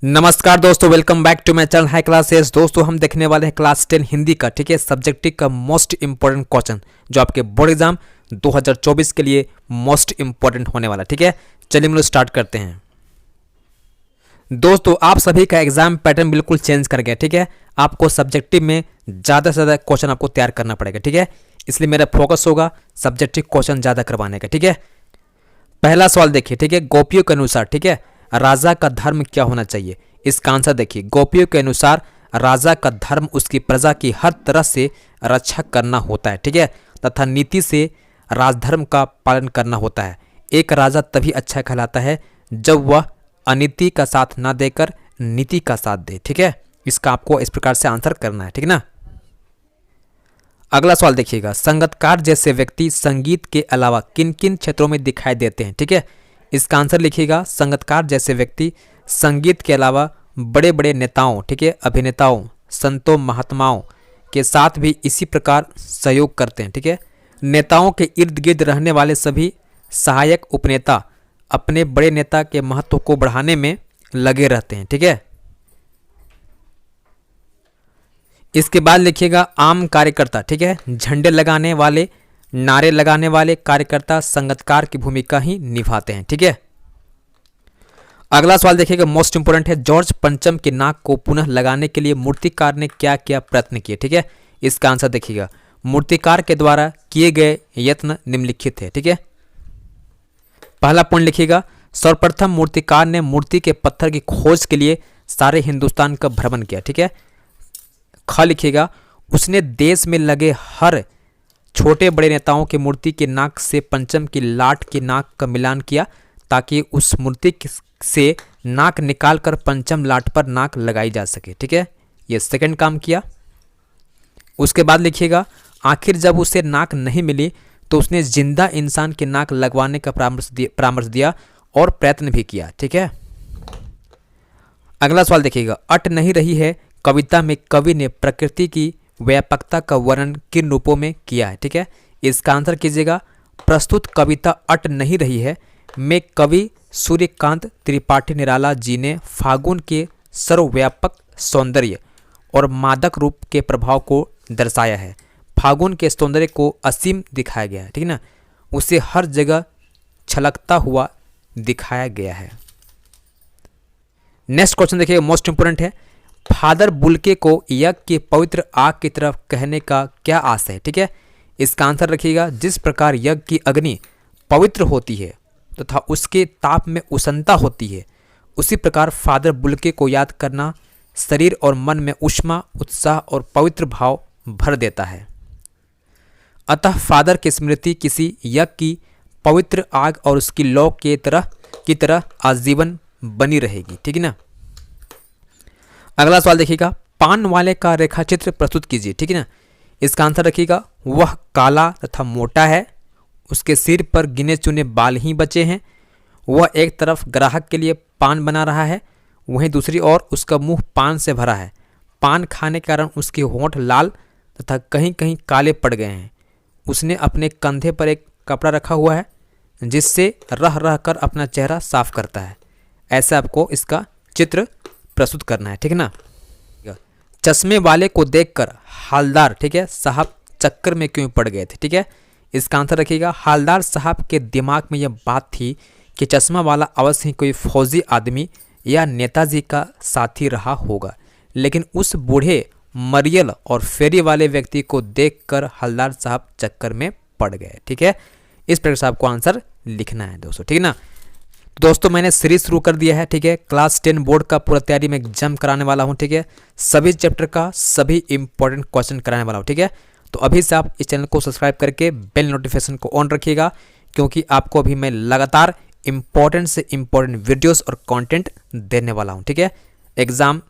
नमस्कार दोस्तों, welcome back to my channel high classes. दोस्तों हम देखने वाले हैं क्लास 10 हिंदी का, ठीक है, सब्जेक्टिव का मोस्ट इंपॉर्टेंट क्वेश्चन जो आपके बोर्ड एग्जाम 2024 के लिए मोस्ट इंपॉर्टेंट होने वाला, ठीक है। चलिए हम लोग स्टार्ट करते हैं। दोस्तों आप सभी का एग्जाम पैटर्न बिल्कुल चेंज कर गया, ठीक है। आपको सब्जेक्टिव में ज़्यादा से ज़्यादा क्वेश्चन आपको तैयार करना पड़ेगा, ठीक है। इसलिए मेरा फोकस होगा सब्जेक्टिव क्वेश्चन ज़्यादा करवाने का, ठीक है। पहला सवाल देखिए, ठीक है, गोपियों के अनुसार, ठीक है, राजा का धर्म क्या होना चाहिए। इसका आंसर देखिए, गोपियों के अनुसार राजा का धर्म उसकी प्रजा की हर तरह से रक्षा करना होता है, ठीक है, तथा नीति से राजधर्म का पालन करना होता है। एक राजा तभी अच्छा कहलाता है जब वह अनीति का साथ ना देकर नीति का साथ दे, ठीक है। इसका आपको इस प्रकार से आंसर करना है, ठीक है ना। अगला सवाल देखिएगा, संगीतकार जैसे व्यक्ति संगीत के अलावा किन किन क्षेत्रों में दिखाई देते हैं, ठीक है। इसका आंसर लिखिएगा, संगीतकार जैसे व्यक्ति संगीत के अलावा बड़े बड़े नेताओं, ठीक है, अभिनेताओं, संतों, महात्माओं के साथ भी इसी प्रकार सहयोग करते हैं, ठीक है। नेताओं के इर्द गिर्द रहने वाले सभी सहायक उपनेता अपने बड़े नेता के महत्व को बढ़ाने में लगे रहते हैं, ठीक है। इसके बाद लिखिएगा, आम कार्यकर्ता, ठीक है, झंडे लगाने वाले, नारे लगाने वाले कार्यकर्ता संगीतकार की भूमिका ही निभाते हैं, ठीक है। अगला सवाल देखिएगा, मोस्ट इंपोर्टेंट है, जॉर्ज पंचम की नाक को पुनः लगाने के लिए मूर्तिकार ने क्या क्या प्रयत्न किए, ठीक है। इसका आंसर देखिएगा, मूर्तिकार के द्वारा किए गए यत्न निम्नलिखित है, ठीक है। पहला पॉइंट लिखिएगा, सर्वप्रथम मूर्तिकार ने मूर्ति के पत्थर की खोज के लिए सारे हिंदुस्तान का भ्रमण किया, ठीक है। ख लिखिएगा, उसने देश में लगे हर छोटे बड़े नेताओं की मूर्ति के नाक से पंचम की लाट की नाक का मिलान किया ताकि उस मूर्ति से नाक निकालकर पंचम लाट पर नाक लगाई जा सके, ठीक है। ये सेकंड काम किया। उसके बाद लिखिएगा, आखिर जब उसे नाक नहीं मिली तो उसने जिंदा इंसान की नाक लगवाने का परामर्श दिया और प्रयत्न भी किया, ठीक है। अगला सवाल देखिएगा, अट नहीं रही है कविता में कवि ने प्रकृति की व्यापकता का वर्णन किन रूपों में किया है, ठीक है। इसका आंसर कीजिएगा, प्रस्तुत कविता अट नहीं रही है में कवि सूर्यकांत त्रिपाठी निराला जी ने फागुन के सर्वव्यापक सौंदर्य और मादक रूप के प्रभाव को दर्शाया है। फागुन के सौंदर्य को असीम दिखाया गया है, ठीक है ना, उसे हर जगह छलकता हुआ दिखाया गया है। नेक्स्ट क्वेश्चन देखिए, मोस्ट इंपोर्टेंट है, फादर बुल्के को यज्ञ के पवित्र आग की तरफ कहने का क्या आशय है, ठीक है। इसका आंसर रखिएगा, जिस प्रकार यज्ञ की अग्नि पवित्र होती है तथा उसके ताप में उष्णता होती है, उसी प्रकार फादर बुल्के को याद करना शरीर और मन में ऊष्मा, उत्साह और पवित्र भाव भर देता है। अतः फादर की स्मृति किसी यज्ञ की पवित्र आग और उसकी लौ की तरह आजीवन बनी रहेगी, ठीक है ना। अगला सवाल देखिएगा, पान वाले का रेखाचित्र प्रस्तुत कीजिए, ठीक है ना। इसका आंसर रखिएगा, वह काला तथा मोटा है, उसके सिर पर गिने चुने बाल ही बचे हैं, वह एक तरफ ग्राहक के लिए पान बना रहा है, वहीं दूसरी ओर उसका मुंह पान से भरा है। पान खाने के कारण उसके होंठ लाल तथा कहीं कहीं काले पड़ गए हैं। उसने अपने कंधे पर एक कपड़ा रखा हुआ है जिससे रह रह कर अपना चेहरा साफ करता है। ऐसा आपको इसका चित्र प्रस्तुत करना है, ठीक है ना। चश्मे वाले को देखकर हालदार, ठीक है, साहब चक्कर में क्यों पड़ गए थे, ठीक है। इसका आंसर रखिएगा, हालदार साहब के दिमाग में यह बात थी कि चश्मा वाला अवश्य ही कोई फौजी आदमी या नेताजी का साथी रहा होगा, लेकिन उस बूढ़े मरियल और फेरी वाले व्यक्ति को देखकर हालदार साहब चक्कर में पड़ गए, ठीक है। इस प्रकार से आपको आंसर लिखना है दोस्तों, ठीक है ना। दोस्तों मैंने सीरीज शुरू कर दिया है, ठीक है, क्लास 10 बोर्ड का पूरा तैयारी में एग्जाम कराने वाला हूँ, ठीक है। सभी चैप्टर का सभी इंपॉर्टेंट क्वेश्चन कराने वाला हूँ, ठीक है। तो अभी से आप इस चैनल को सब्सक्राइब करके बेल नोटिफिकेशन को ऑन रखिएगा, क्योंकि आपको अभी मैं लगातार इंपॉर्टेंट से इंपॉर्टेंट वीडियोस और कंटेंट देने वाला हूं, ठीक है। एग्ज़ाम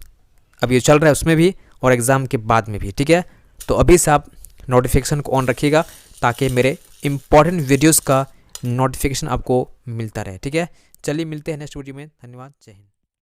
अभी चल रहा है उसमें भी और एग्ज़ाम के बाद में भी, ठीक है। तो अभी से आप नोटिफिकेशन को ऑन रखिएगा ताकि मेरे इंपॉर्टेंट वीडियोस का नोटिफिकेशन आपको मिलता रहे, ठीक है। चलिए मिलते हैं नेक्स्ट वीडियो में। धन्यवाद, जय हिंद।